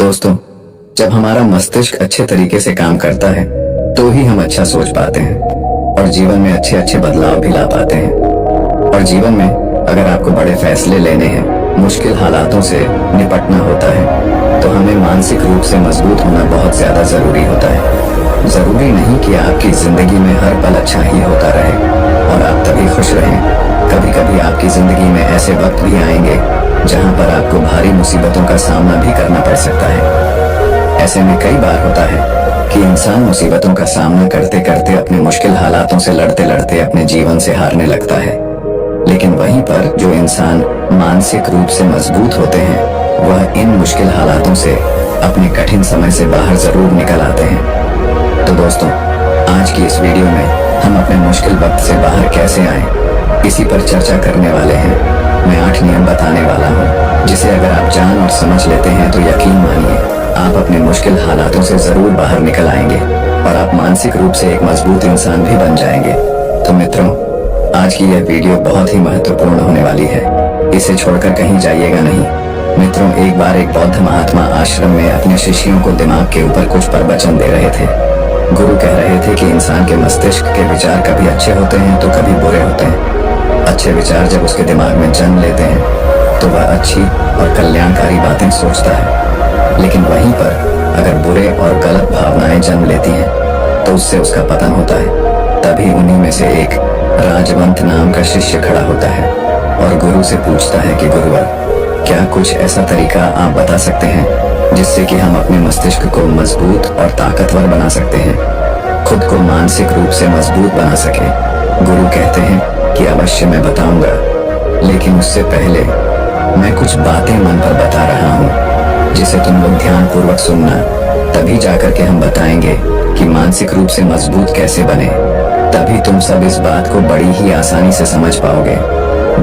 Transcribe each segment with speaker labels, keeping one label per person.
Speaker 1: दोस्तों, जब हमारा मस्तिष्क अच्छे तरीके से काम करता है तो ही हम अच्छा सोच पाते हैं और जीवन में अच्छे अच्छे बदलाव भी ला पाते हैं। और जीवन में अगर आपको बड़े फैसले लेने हैं, मुश्किल हालातों से निपटना होता है, तो हमें मानसिक रूप से मजबूत होना बहुत ज्यादा जरूरी होता है। जरूरी नहीं कि आपकी जिंदगी में हर पल अच्छा ही होता रहे और आप तभी खुश रहें। कभी कभी आपकी जिंदगी में ऐसे वक्त भी आएंगे जहां पर आपको भारी मुसीबतों का सामना भी करना पड़ सकता है। ऐसे में कई बार होता है कि इंसान मुसीबतों का सामना करते करते अपने मुश्किल हालातों से लड़ते लड़ते अपने जीवन से हारने लगता है। लेकिन वहीं पर जो इंसान मानसिक रूप से मजबूत होते हैं, वह इन मुश्किल हालातों से अपने कठिन समय से बाहर जरूर निकल आते हैं। तो दोस्तों, आज की इस वीडियो में हम अपने मुश्किल वक्त से बाहर कैसे आएं, इसी पर चर्चा करने वाले हैं। मैं 8 नियम बताने वाला हूँ, जिसे अगर आप जान और समझ लेते हैं तो यकीन मानिए आप अपने मुश्किल हालातों से जरूर बाहर निकल आएंगे और आप मानसिक रूप से एक मजबूत इंसान भी बन जाएंगे। तो मित्रों, आज की यह वीडियो बहुत ही महत्वपूर्ण होने वाली है, इसे छोड़कर कहीं जाइएगा नहीं। मित्रों, एक बार एक बौद्ध महात्मा आश्रम में अपने शिष्यों को दिमाग के ऊपर कुछ प्रवचन दे रहे थे। गुरु कह रहे थे कि इंसान के मस्तिष्क के विचार कभी अच्छे होते हैं तो कभी बुरे होते हैं। अच्छे विचार जब उसके दिमाग में जन्म लेते हैं तो वह अच्छी और कल्याणकारी बातें सोचता है, लेकिन वहीं पर अगर बुरे और गलत भावनाएं जन्म लेती हैं तो उससे उसका पतन होता है। तभी उन्हीं में से एक राजवंत नाम का शिष्य खड़ा होता है और गुरु से पूछता है कि गुरुवर, क्या कुछ ऐसा तरीका आप बता सकते हैं जिससे कि हम अपने मस्तिष्क को मजबूत और ताकतवर बना सकते हैं, खुद को मानसिक रूप से मजबूत बना सके। गुरु कहते हैं कि अवश्य मैं बताऊंगा, लेकिन उससे पहले मैं कुछ बातें मन पर बता रहा हूँ जिसे तुम लोग ध्यान पूर्वक सुनना। तभी जाकर के हम बताएंगे कि मानसिक रूप से मजबूत कैसे बने। तभी तुम सब इस बात को बड़ी ही आसानी से समझ पाओगे।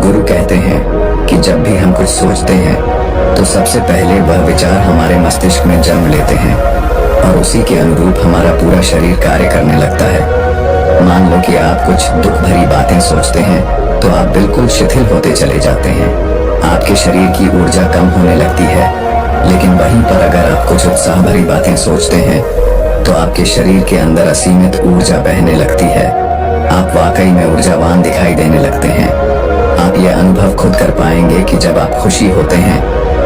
Speaker 1: गुरु कहते हैं कि जब भी हम कुछ सोचते हैं तो सबसे पहले वह विचार हमारे मस्तिष्क में जन्म लेते हैं और उसी के अनुरूप हमारा पूरा शरीर कार्य करने लगता है। मान लो कि आप कुछ दुख भरी बातें सोचते हैं तो आप बिल्कुल शिथिल होते चले जाते हैं, आपके शरीर की ऊर्जा कम होने लगती है। लेकिन वहीं पर अगर आप कुछ उत्साह भरी बातें सोचते हैं तो आपके शरीर के अंदर असीमित ऊर्जा बहने लगती है। आप वाकई में ऊर्जावान दिखाई देने लगते हैं। आप यह अनुभव खुद कर पाएंगे कि जब आप खुशी होते हैं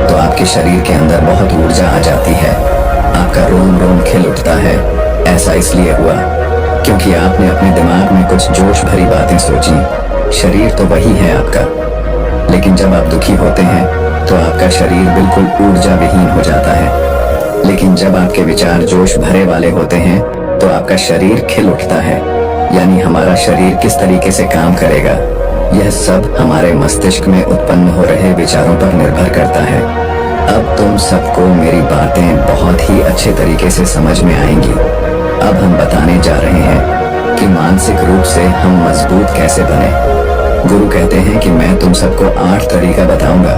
Speaker 1: तो आपके शरीर के अंदर बहुत ऊर्जा आ जाती है, आपका रोम रोम खिल उठता है। ऐसा इसलिए हुआ क्योंकि आपने अपने दिमाग में कुछ जोश भरी बातें सोची। शरीर तो वही है आपका, लेकिन जब आप दुखी होते हैं तो आपका शरीर बिल्कुल ऊर्जा विहीन हो जाता है। लेकिन जब आपके विचार जोश भरे वाले होते हैं तो आपका शरीर खिल उठता है। यानी हमारा शरीर किस तरीके से काम करेगा, यह सब हमारे मस्तिष्क में उत्पन्न हो रहे विचारों पर निर्भर करता है। अब तुम सबको मेरी बातें बहुत ही अच्छे तरीके से समझ में आएंगी। अब हम बताने जा रहे हैं कि मानसिक रूप से हम मजबूत कैसे बने। गुरु कहते हैं कि मैं तुम सबको 8 तरीका बताऊंगा।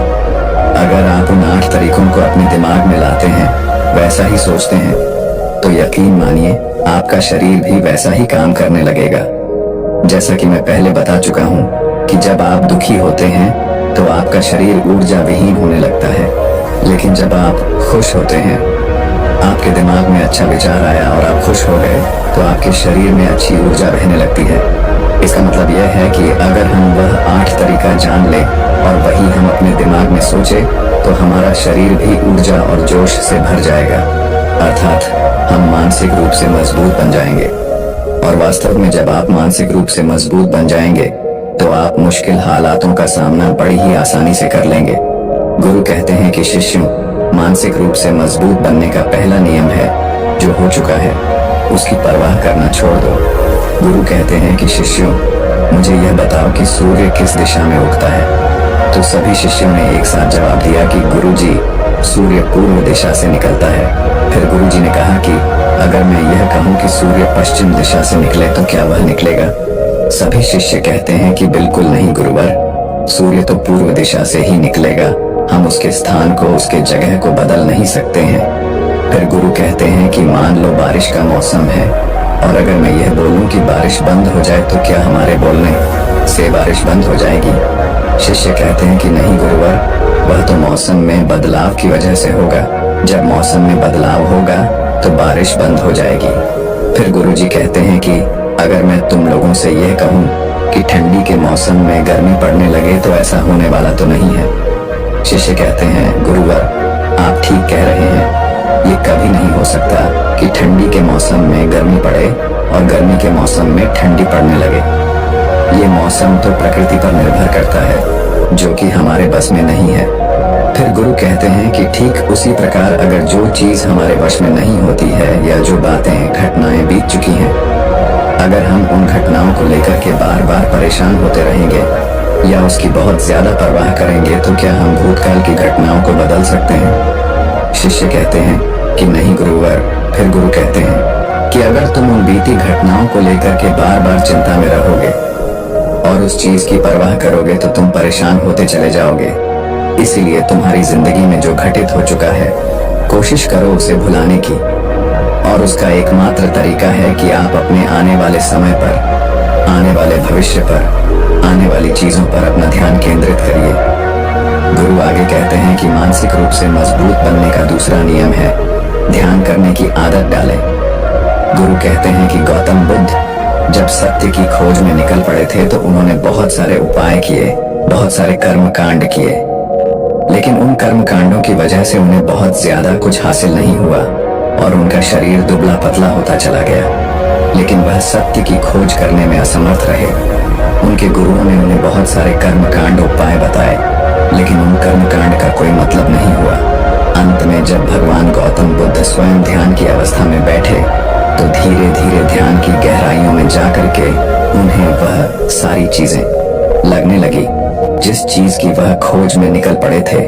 Speaker 1: अगर आप उन 8 तरीकों को अपने दिमाग में लाते हैं, वैसा ही सोचते हैं, तो यकीन मानिए आपका शरीर भी वैसा ही काम करने लगेगा। जैसा कि मैं पहले बता चुका हूँ कि जब आप दुखी होते हैं तो आपका शरीर ऊर्जा विहीन होने लगता है, लेकिन जब आप खुश होते हैं, आपके दिमाग में अच्छा विचार आया और आप खुश हो गए, तो आपके शरीर में अच्छी ऊर्जा बहने लगती है। इसका मतलब यह है कि अगर हम वह 8 तरीका जान लें और वही हम अपने दिमाग में सोचे तो हमारा शरीर भी ऊर्जा और जोश से भर जाएगा, अर्थात हम मानसिक रूप से मजबूत बन जाएंगे। और वास्तव में जब आप मानसिक रूप से मजबूत बन जाएंगे तो आप मुश्किल हालातों का सामना बड़ी ही आसानी से कर लेंगे। गुरु कहते हैं कि शिष्यों, मानसिक रूप से मजबूत बनने का पहला नियम है, जो हो चुका है उसकी परवाह करना छोड़ दो। गुरु कहते हैं कि शिष्यों, मुझे यह बताओ कि सूर्य किस दिशा में उगता है। तो सभी शिष्यों ने एक साथ जवाब दिया कि गुरुजी, सूर्य पूर्व दिशा से निकलता है। फिर गुरुजी ने कहा कि अगर मैं यह कहूँ कि सूर्य पश्चिम दिशा से निकले तो क्या वह निकलेगा? सभी शिष्य कहते हैं कि बिल्कुल नहीं गुरुवर, सूर्य तो पूर्व दिशा से ही निकलेगा, हम उसके स्थान को, उसके जगह को बदल नहीं सकते हैं। फिर गुरु कहते हैं कि मान लो बारिश का मौसम है और अगर मैं यह बोलूं कि बारिश बंद हो जाए तो क्या हमारे बोलने से बारिश बंद हो जाएगी? शिष्य कहते हैं कि नहीं गुरुवर, वह तो मौसम में बदलाव की वजह से होगा। जब मौसम में बदलाव होगा तो बारिश बंद हो जाएगी। फिर गुरुजी कहते हैं कि अगर मैं तुम लोगों से यह कहूं कि ठंडी के मौसम में गर्मी पड़ने लगे तो ऐसा होने वाला तो नहीं है। शिष्य कहते हैं गुरुवर, आप ठीक कह रहे हैं, ये कभी नहीं हो सकता कि ठंडी के मौसम में गर्मी पड़े और गर्मी के मौसम में ठंडी पड़ने लगे। ये मौसम तो प्रकृति पर निर्भर करता है, जो कि हमारे बस में नहीं है। फिर गुरु कहते हैं कि ठीक उसी प्रकार अगर जो चीज हमारे वश में नहीं होती है या जो बातें घटनाएं बीत चुकी हैं, अगर हम उन घटनाओं को लेकर के बार बार परेशान होते रहेंगे या उसकी बहुत ज्यादा परवाह करेंगे तो क्या हम भूतकाल की घटनाओं को बदल सकते हैं? शिष्य कहते हैं कि नहीं गुरुवर। फिर गुरु कहते हैं कि अगर तुम उन बीती घटनाओं को लेकर के बार बार चिंता में रहोगे और उस चीज की परवाह करोगे तो तुम परेशान होते चले जाओगे। इसीलिए तुम्हारी जिंदगी में जो घटित हो चुका है, कोशिश करो उसे भुलाने की, और उसका एकमात्र तरीका है कि आप अपने आने वाले समय पर, आने वाले भविष्य पर, आने वाली चीजों पर अपना ध्यान केंद्रित करिए। गुरु आगे कहते हैं कि मानसिक रूप से मजबूत बनने का दूसरा नियम है ध्यान करने की आदत डालें। गुरु कहते हैं कि गौतम बुद्ध जब सत्य की खोज में निकल पड़े थे तो उन्होंने बहुत सारे उपाय किए, बहुत सारे कर्म कांड किए, लेकिन उन कर्म कांडों की वजह से उन्हें बहुत ज्यादा कुछ हासिल नहीं हुआ और उनका शरीर दुबला पतला होता चला गया। लेकिन वह सत्य की खोज करने में असमर्थ रहे। उनके गुरुओं ने उन्हें बहुत सारे कर्म कांड उपाय बताए, लेकिन उन कर्म कांड का कोई मतलब नहीं हुआ। अंत में जब भगवान गौतम बुद्ध स्वयं ध्यान की अवस्था में बैठे तो धीरे धीरे ध्यान की गहराइयों में जाकर के उन्हें वह सारी चीजें लगने लगी जिस चीज की वह खोज में निकल पड़े थे।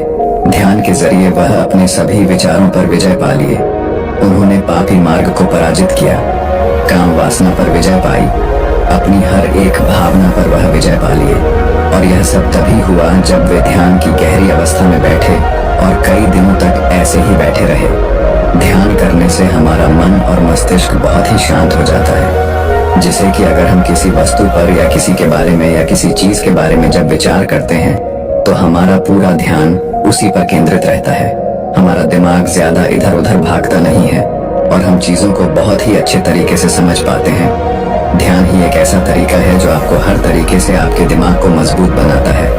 Speaker 1: ध्यान के जरिए वह अपने सभी विचारों पर विजय पा लिए। उन्होंने पापी मार्ग को पराजित किया, काम वासना पर विजय पाई, अपनी हर एक भावना पर वह विजय पा लिए। और यह सब तभी हुआ जब वे ध्यान की गहरी अवस्था में बैठे और कई दिनों तक ऐसे ही बैठे रहे। ध्यान करने से हमारा मन और मस्तिष्क बहुत ही शांत हो जाता है, जिससे कि अगर हम किसी वस्तु पर या किसी के बारे में या किसी चीज के बारे में जब विचार करते हैं तो हमारा पूरा ध्यान उसी पर केंद्रित रहता है। हमारा दिमाग ज्यादा इधर उधर भागता नहीं है और हम चीजों को बहुत ही अच्छे तरीके से समझ पाते हैं। ध्यान ही एक ऐसा तरीका है जो आपको हर तरीके से आपके दिमाग को मजबूत बनाता है।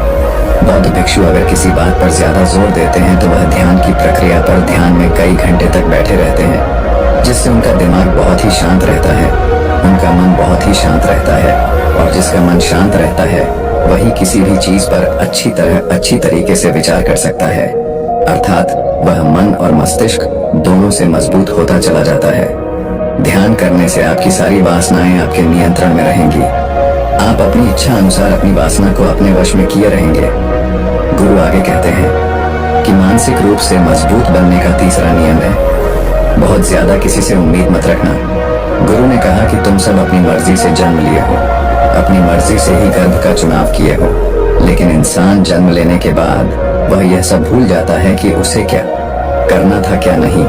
Speaker 1: बौद्ध भिक्षु अगर किसी बात पर ज्यादा जोर देते हैं तो वह ध्यान की प्रक्रिया पर ध्यान में कई घंटे तक बैठे रहते हैं, जिससे उनका दिमाग बहुत ही शांत रहता है, उनका मन बहुत ही शांत रहता है, और जिसका मन शांत रहता है वही किसी भी चीज पर अच्छी तरीके से विचार कर सकता है। अर्थात वह मन और मस्तिष्क दोनों से मजबूत होता चला जाता है। ध्यान करने से आपकी सारी वासनाएं आपके नियंत्रण में रहेंगी। आप अपनी इच्छा अनुसार अपनी वासना को अपने वश में किए रहेंगे। गुरु आगे कहते हैं कि मानसिक रूप से मजबूत बनने का तीसरा नियम है बहुत ज्यादा किसी से उम्मीद मत रखना। गुरु ने कहा कि तुम सब अपनी मर्जी से जन्म लिए हो, अपनी मर्जी से ही गर्भ का चुनाव किए हो, लेकिन इंसान जन्म लेने के बाद वह यह सब भूल जाता है कि उसे क्या करना था क्या नहीं,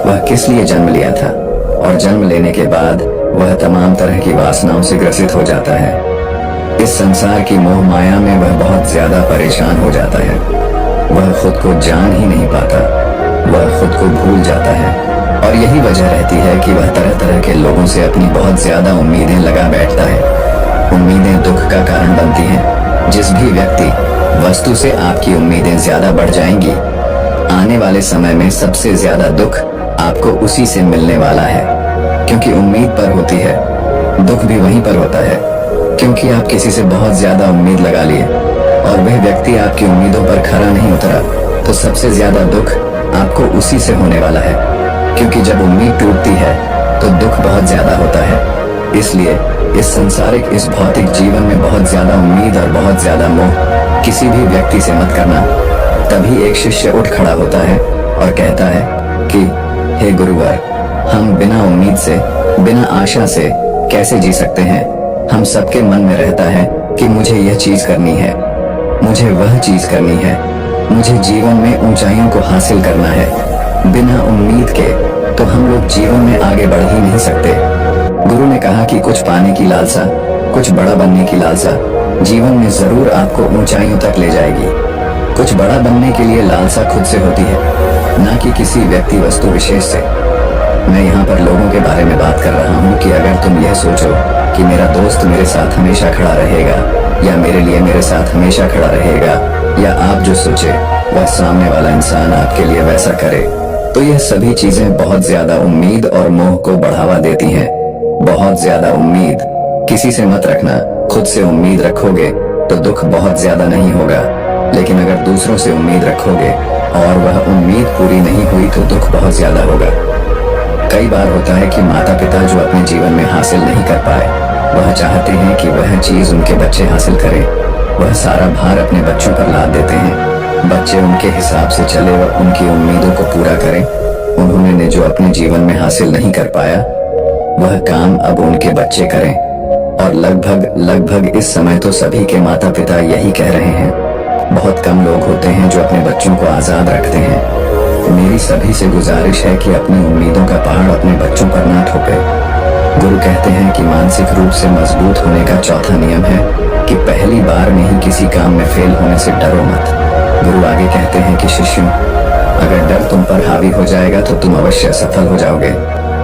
Speaker 1: वह किस लिए जन्म लिया था, और जन्म लेने के बाद वह तमाम तरह की वासनाओं से ग्रसित हो जाता है। इस संसार की मोह माया में वह बहुत ज्यादा परेशान हो जाता है। वह खुद को जान ही नहीं पाता, वह खुद को भूल जाता है, और यही वजह रहती है कि वह तरह तरह के लोगों से अपनी बहुत ज्यादा उम्मीदें लगा बैठता है। उम्मीदें दुख का कारण बनती हैं। जिस भी व्यक्ति वस्तु से आपकी उम्मीदें ज्यादा बढ़ जाएंगी, आने वाले समय में सबसे ज्यादा दुख आपको उसी से मिलने वाला है, क्योंकि उम्मीद पर होती है। दुख भी वहीं पर होता है, क्योंकि आप किसी से बहुत ज्यादा उम्मीद लगा लिए और वह व्यक्ति आपकी उम्मीदों पर खरा नहीं उतरा, तो सबसे ज्यादा दुख आपको उसी से होने वाला है, क्योंकि जब उम्मीद टूटती है तो दुख बहुत ज्यादा होता है। इसलिए इस संसारिक, इस भौतिक जीवन में बहुत ज्यादा उम्मीद और बहुत ज्यादा मोह किसी भी व्यक्ति से मत करना। तभी एक शिष्य उठ खड़ा होता है और कहता है कि हे गुरुवर, हम बिना उम्मीद से, बिना आशा से कैसे जी सकते हैं? हम सबके मन में रहता है कि मुझे यह चीज करनी है, मुझे वह चीज करनी है, मुझे जीवन में ऊंचाइयों को हासिल करना है। बिना उम्मीद के तो हम लोग जीवन में आगे बढ़ ही नहीं सकते। गुरु ने कहा कि कुछ पाने की लालसा, कुछ बड़ा बनने की लालसा जीवन में जरूर आपको ऊंचाइयों तक ले जाएगी। कुछ बड़ा बनने के लिए लालसा खुद से होती है, ना कि किसी व्यक्ति वस्तु विशेष से। मैं यहाँ पर लोगों के बारे में बात कर रहा हूँ कि अगर तुम यह सोचो कि मेरा दोस्त मेरे साथ हमेशा खड़ा रहेगा, या मेरे लिए मेरे साथ हमेशा खड़ा रहेगा, या आप जो सोचे वह सामने वाला इंसान आपके लिए वैसा करे, तो यह सभी चीजें बहुत ज्यादा उम्मीद और मोह को बढ़ावा देती हैं। बहुत ज्यादा उम्मीद किसी से मत रखना। खुद से उम्मीद रखोगे तो दुख बहुत ज्यादा नहीं होगा, लेकिन अगर दूसरों से उम्मीद रखोगे और वह उम्मीद पूरी नहीं हुई तो दुख बहुत ज्यादा होगा। कई बार होता है कि माता पिता जो अपने जीवन में हासिल नहीं कर पाए, वह चाहते हैं कि वह चीज उनके बच्चे हासिल करें। वह सारा भार अपने बच्चों पर लाद देते हैं। बच्चे उनके हिसाब से चले और उनकी उम्मीदों को पूरा करें। उन्होंने जो अपने जीवन में हासिल नहीं कर पाया, वह काम अब उनके बच्चे करें। और लगभग इस समय तो सभी के माता पिता यही कह रहे हैं। बहुत कम लोग होते हैं जो अपने बच्चों को आजाद रखते हैं। मेरी सभी से गुजारिश है कि अपनी उम्मीदों का पहाड़ अपने बच्चों पर ना थोपे। गुरु कहते हैं कि मानसिक रूप से मजबूत होने का चौथा नियम है कि पहली बार में ही किसी काम में फेल होने से डरो मत। गुरु आगे कहते हैं कि शिष्यों, अगर डर तुम पर हावी हो जाएगा तो तुम अवश्य असफल हो जाओगे।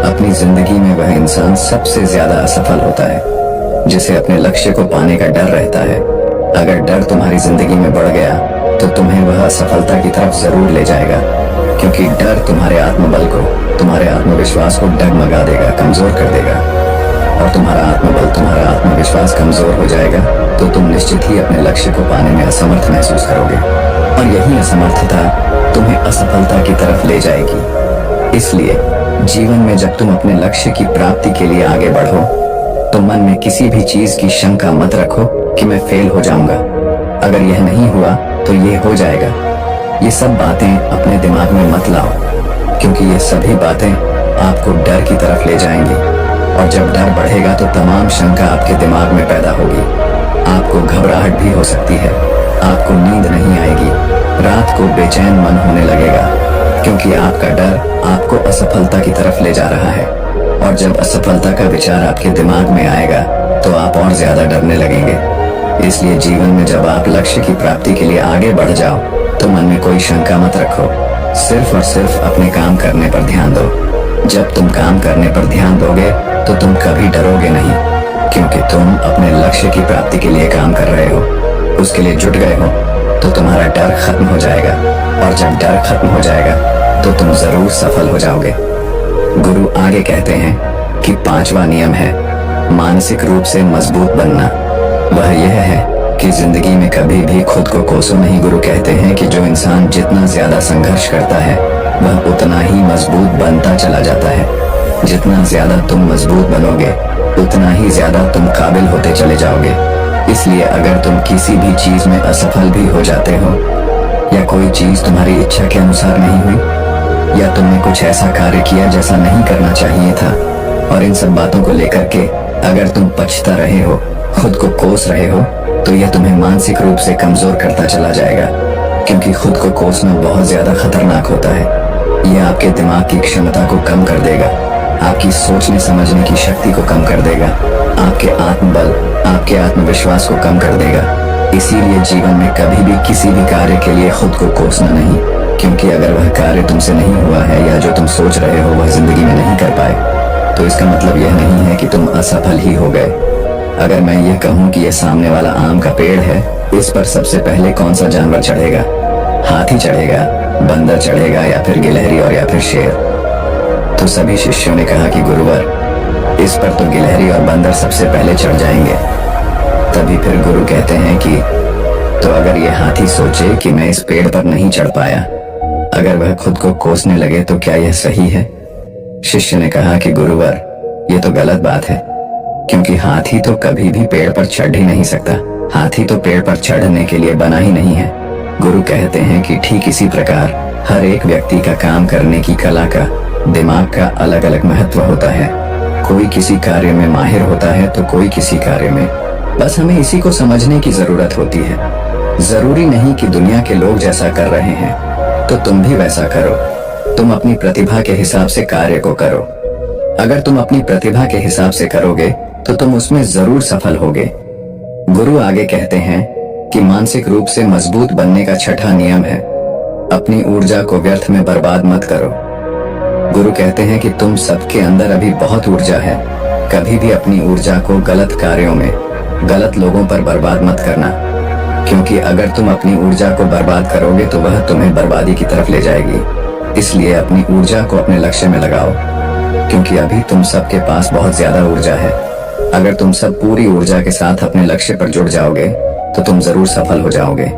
Speaker 1: अपनी जिंदगी में वह इंसान सबसे ज्यादा असफल होता है जिसे अपने लक्ष्य को पाने का डर रहता है। अगर डर तुम्हारी जिंदगी में बढ़ गया तो तुम्हें वह असफलता की तरफ जरूर ले जाएगा, क्योंकि डर तुम्हारे आत्मबल को, तुम्हारे आत्मविश्वास को डगमगा देगा, कमजोर कर देगा। और तुम्हारा आत्मबल, तुम्हारा आत्मविश्वास कमजोर हो जाएगा तो तुम निश्चित ही अपने लक्ष्य को पाने में असमर्थ महसूस करोगे, और यही असमर्थता तुम्हें असफलता की तरफ ले जाएगी। इसलिए जीवन में जब तुम अपने लक्ष्य की प्राप्ति के लिए आगे बढ़ो तो मन में किसी भी चीज की शंका मत रखो कि मैं फेल हो जाऊंगा। अगर यह नहीं हुआ तो यह हो जाएगा। ये सब बातें अपने दिमाग में मत लाओ, क्योंकि ये सभी बातें आपको डर की तरफ ले जाएंगी। और जब डर बढ़ेगा तो तमाम शंका आपके दिमाग में पैदा होगी। आपको घबराहट भी हो सकती है, आपको नींद नहीं आएगी, रात को बेचैन मन होने लगेगा, क्योंकि आपका डर आपको असफलता की तरफ ले जा रहा है। और जब असफलता का विचार आपके दिमाग में आएगा तो आप और ज्यादा डरने लगेंगे। इसलिए जीवन में जब आप लक्ष्य की प्राप्ति के लिए आगे बढ़ जाओ तो मन में कोई शंका मत रखो, सिर्फ और सिर्फ अपने काम करने पर ध्यान दो। जब तुम काम करने पर ध्यान दोगे तो तुम कभी डरोगे नहीं, क्योंकि तुम अपने लक्ष्य की प्राप्ति के लिए काम कर रहे हो, उसके लिए जुट गए हो, तो तुम्हारा डर खत्म हो जाएगा। और जब डर खत्म हो जाएगा तो तुम जरूर सफल हो जाओगे। गुरु आगे कहते हैं कि पांचवा नियम है मानसिक रूप से मजबूत बनना। वह यह है कि जिंदगी में कभी भी खुद को कोसो नहीं। गुरु कहते हैं कि जो इंसान जितना ज्यादा संघर्ष करता है वह उतना ही मजबूत बनता चला जाता है। जितना ज्यादा तुम मजबूत बनोगे उतना ही ज्यादा तुम काबिल होते चले जाओगे। इसलिए अगर तुम किसी भी चीज में असफल भी हो जाते हो, या कोई चीज तुम्हारी इच्छा के अनुसार नहीं हुई, या तुमने कुछ ऐसा कार्य किया जैसा नहीं करना चाहिए था, और इन सब बातों को लेकर के अगर तुम पछता रहे हो, खुद को कोस रहे हो, तो यह तुम्हें मानसिक रूप से कमजोर करता चला जाएगा। क्योंकि खुद को कोसना बहुत ज्यादा खतरनाक होता है। यह आपके दिमाग की क्षमता को कम कर देगा, आपकी सोचने समझने की शक्ति को कम कर देगा, आपके आत्मबल, आपके आत्मविश्वास को कम कर देगा। इसीलिए जीवन में कभी भी किसी भी कार्य के लिए खुद को कोसना नहीं, क्योंकि अगर वह कार्य तुमसे नहीं हुआ है या जो तुम सोच रहे हो वह जिंदगी में नहीं कर पाए, तो इसका मतलब यह नहीं है कि तुम असफल ही हो गए। अगर मैं ये कहूँ कि यह सामने वाला आम का पेड़ है, इस पर सबसे पहले कौन सा जानवर चढ़ेगा? हाथी चढ़ेगा, बंदर चढ़ेगा, या फिर गिलहरी और या फिर शेर? तो सभी शिष्यों ने कहा कि गुरुवर, इस पर तो गिलहरी और बंदर सबसे पहले चढ़ जाएंगे। तभी फिर गुरु कहते हैं कि तो अगर ये हाथी सोचे कि मैं इस पेड़ पर नहीं चढ़ पाया, अगर वह खुद को कोसने लगे तो क्या यह सही है? शिष्य ने कहा कि गुरुवर, ये तो गलत बात है, क्योंकि हाथी तो कभी भी पेड़ पर चढ़ ही नहीं सकता। हाथी तो पेड़ पर चढ़ने के लिए बना ही नहीं है। गुरु कहते हैं कि ठीक इसी प्रकार हर एक व्यक्ति का काम करने की कला का, दिमाग का अलग अलग महत्व होता है। कोई किसी कार्य में माहिर होता है तो कोई किसी कार्य में। बस हमें इसी को समझने की जरूरत होती है। जरूरी नहीं कि दुनिया के लोग जैसा कर रहे हैं तो तुम भी वैसा करो। तुम अपनी प्रतिभा के हिसाब से कार्य को करो। अगर तुम अपनी प्रतिभा के हिसाब से करोगे तो तुम उसमें जरूर सफल होगे। गुरु आगे कहते हैं कि मानसिक रूप से मजबूत बनने का छठा नियम है अपनी ऊर्जा को व्यर्थ में बर्बाद मत करो। गुरु कहते हैं कि तुम सबके अंदर अभी बहुत ऊर्जा है। कभी भी अपनी ऊर्जा को गलत कार्यों में, गलत लोगों पर बर्बाद मत करना, क्योंकि अगर तुम अपनी ऊर्जा को बर्बाद करोगे तो वह तुम्हें बर्बादी की तरफ ले जाएगी। इसलिए अपनी ऊर्जा को अपने लक्ष्य में लगाओ, क्योंकि अभी तुम सबके पास बहुत ज्यादा ऊर्जा है। अगर तुम सब पूरी ऊर्जा के साथ अपने लक्ष्य पर जुड़ जाओगे तो तुम जरूर सफल हो जाओगे।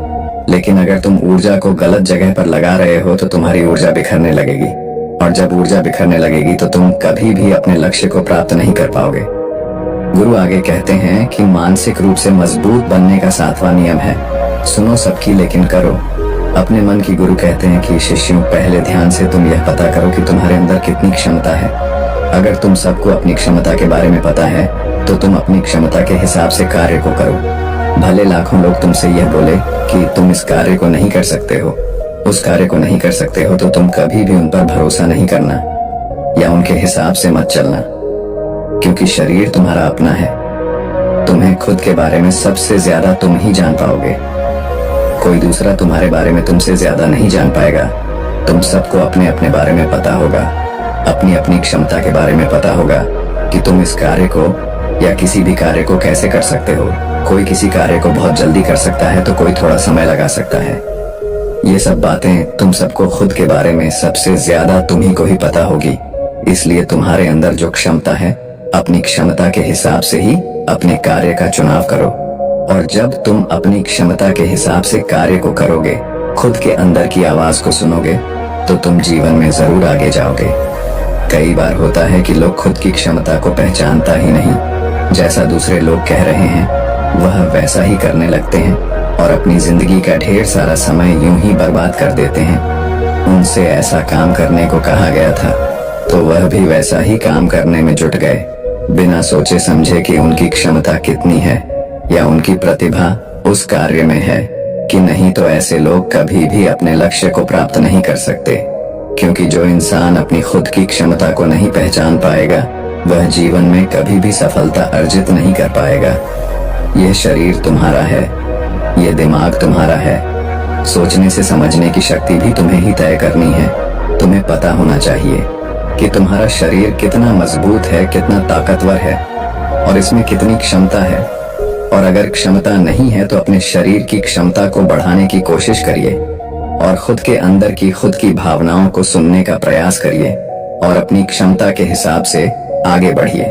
Speaker 1: लेकिन अगर तुम ऊर्जा को गलत जगह पर लगा रहे हो तो तुम्हारी ऊर्जा बिखरने लगेगी, और जब ऊर्जा बिखरने लगेगी तो तुम कभी भी अपने लक्ष्य को प्राप्त नहीं कर पाओगे। गुरु आगे कहते हैं कि मानसिक रूप से मजबूत बनने का 7वां नियम है, सुनो सबकी लेकिन करो अपने मन की। गुरु कहते हैं कि शिष्यों, पहले ध्यान से तुम यह पता करो कि तुम्हारे अंदर कितनी क्षमता है। अगर तुम सबको अपनी क्षमता के बारे में पता है तो तुम अपनी क्षमता के हिसाब से कार्य को करो। भले लाखों लोग तुमसे यह बोले कि तुम इस कार्य को नहीं कर सकते हो, उस कार्य को नहीं कर सकते हो, तो तुम कभी भी उन पर भरोसा नहीं करना या उनके हिसाब से मत चलना, क्योंकि शरीर तुम्हारा अपना है। तुम्हें खुद के बारे में सबसे ज्यादा तुम ही जान पाओगे। कोई दूसरा तुम्हारे बारे में तुमसे ज्यादा नहीं जान पाएगा। तुम सबको अपने अपने बारे में पता होगा, अपनी अपनी क्षमता के बारे में पता होगा कि तुम इस कार्य को या किसी भी कार्य को कैसे कर सकते हो। कोई किसी कार्य को बहुत जल्दी कर सकता है तो कोई थोड़ा समय लगा सकता है। ये सब बातें तुम सबको खुद के बारे में सबसे ज्यादा तुम्ही को ही पता होगी। इसलिए तुम्हारे अंदर जो क्षमता है, अपनी क्षमता के हिसाब से ही अपने कार्य का चुनाव करो। और जब तुम अपनी क्षमता के हिसाब से कार्य को करोगे, खुद के अंदर की आवाज को सुनोगे, तो तुम जीवन में जरूर आगे जाओगे। कई बार होता है कि लोग खुद की क्षमता को पहचानता ही नहीं, जैसा दूसरे लोग कह रहे हैं वह वैसा ही करने लगते हैं और अपनी जिंदगी का ढेर सारा समय यूं ही बर्बाद कर देते हैं। उनसे ऐसा काम करने को कहा गया था तो वह भी वैसा ही काम करने में जुट गए, बिना सोचे समझे कि उनकी क्षमता कितनी है या उनकी प्रतिभा उस कार्य में है कि नहीं। तो ऐसे लोग कभी भी अपने लक्ष्य को प्राप्त नहीं कर सकते, क्योंकि जो इंसान अपनी खुद की क्षमता को नहीं पहचान पाएगा वह जीवन में कभी भी सफलता अर्जित नहीं कर पाएगा। यह शरीर तुम्हारा है, यह दिमाग तुम्हारा है। सोचने से समझने की शक्ति भी तुम्हें ही तय करनी है। तुम्हें पता होना चाहिए कि तुम्हारा शरीर कितना मजबूत है, कितना ताकतवर है और इसमें कितनी क्षमता है। और अगर क्षमता नहीं है तो अपने शरीर की क्षमता को बढ़ाने की कोशिश करिए और खुद के अंदर की खुद की भावनाओं को सुनने का प्रयास करिए और अपनी क्षमता के हिसाब से आगे बढ़िए।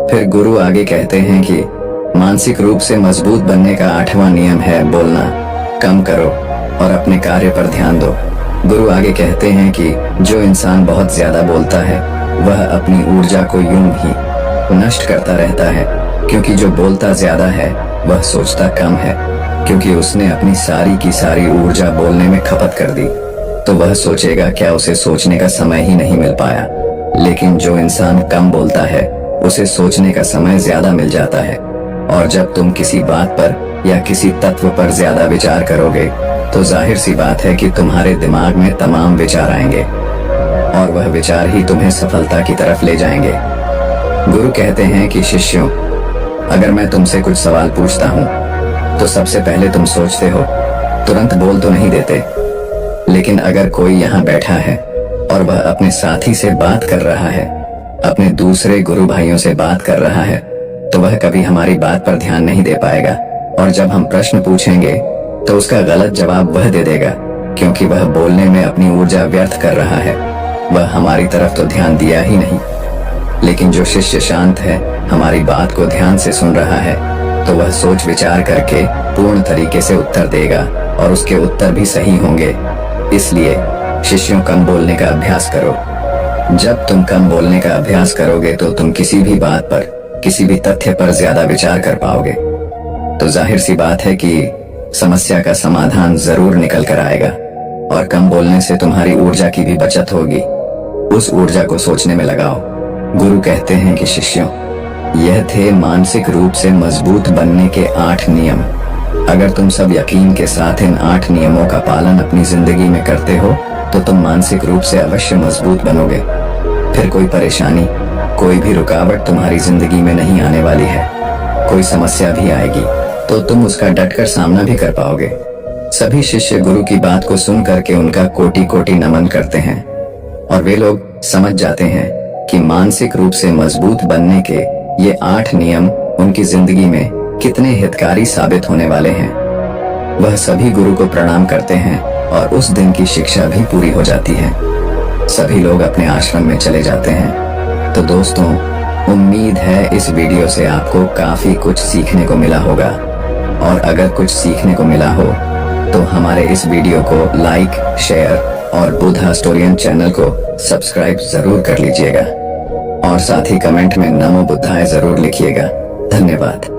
Speaker 1: फिर गुरु आगे कहते हैं कि मानसिक रूप से मजबूत बनने का 8वां नियम है, बोलना कम करो और अपने कार्य पर ध्यान दो। गुरु आगे कहते हैं कि जो इंसान बहुत ज्यादा बोलता है वह अपनी ऊर्जा को यूं ही नष्ट करता रहता है, क्योंकि जो बोलता ज्यादा है वह सोचता कम है, क्योंकि उसने अपनी सारी की सारी ऊर्जा बोलने में खपत कर दी। तो वह सोचेगा क्या उसे सोचने का समय ही नहीं मिल पाया। लेकिन जो इंसान कम बोलता है उसे सोचने का समय ज्यादा मिल जाता है। और जब तुम किसी बात पर या किसी तत्व पर ज्यादा विचार करोगे तो जाहिर सी बात है कि तुम्हारे दिमाग में तमाम विचार आएंगे और वह विचार ही तुम्हें सफलता की तरफ ले जाएंगे। गुरु कहते हैं कि शिष्यों, अगर मैं तुमसे कुछ सवाल पूछता हूँ तो सबसे पहले तुम सोचते हो, तुरंत बोल तो नहीं देते। लेकिन अगर कोई यहाँ बैठा है और वह अपने साथी से बात कर रहा है, अपने दूसरे गुरु भाइयों से बात कर रहा है, तो वह कभी हमारी बात पर ध्यान नहीं दे पाएगा। और जब हम प्रश्न पूछेंगे तो उसका गलत जवाब वह दे देगा, क्योंकि वह बोलने में अपनी ऊर्जा व्यर्थ कर रहा है। वह हमारी तरफ तो ध्यान दिया ही नहीं। लेकिन जो शिष्य शांत है, हमारी बात को ध्यान से सुन रहा है, तो वह सोच विचार करके पूर्ण तरीके से उत्तर देगा और उसके उत्तर भी सही होंगे। इसलिए शिष्यों, कम बोलने का अभ्यास करो। जब तुम कम बोलने का अभ्यास करोगे तो तुम किसी भी बात पर, किसी भी तथ्य पर ज्यादा विचार कर पाओगे। तो जाहिर सी बात है कि समस्या का समाधान जरूर निकल कर आएगा। और कम बोलने से तुम्हारी ऊर्जा की भी बचत होगी। उस ऊर्जा को सोचने में लगाओ। गुरु कहते हैं कि शिष्यों, यह थे मानसिक रूप से मजबूत बनने के 8 नियम। अगर तुम सब यकीन के साथ इन 8 नियमों का पालन अपनी जिंदगी में करते हो तो तुम मानसिक रूप से अवश्य मजबूत बनोगे। फिर कोई परेशानी, कोई भी रुकावट तुम्हारी जिंदगी में नहीं आने वाली है। कोई समस्या भी आएगी तो तुम उसका डटकर सामना भी कर पाओगे। सभी शिष्य गुरु की बात को सुन करके उनका कोटि कोटि नमन करते हैं और वे लोग समझ जाते हैं कि मानसिक रूप से मजबूत बनने के ये 8 नियम उनकी जिंदगी में कितने हितकारी साबित होने वाले हैं। वह सभी गुरु को प्रणाम करते हैं और उस दिन की शिक्षा भी पूरी हो जाती है। सभी लोग अपने आश्रम में चले जाते हैं। तो दोस्तों, उम्मीद है इस वीडियो से आपको काफी कुछ सीखने को मिला होगा, और अगर कुछ सीखने को मिला हो तो हमारे इस वीडियो को लाइक, शेयर और बुद्धा स्टोरियन चैनल को सब्सक्राइब जरूर कर लीजिएगा और साथ ही कमेंट में नमो बुद्धाय जरूर लिखिएगा। धन्यवाद।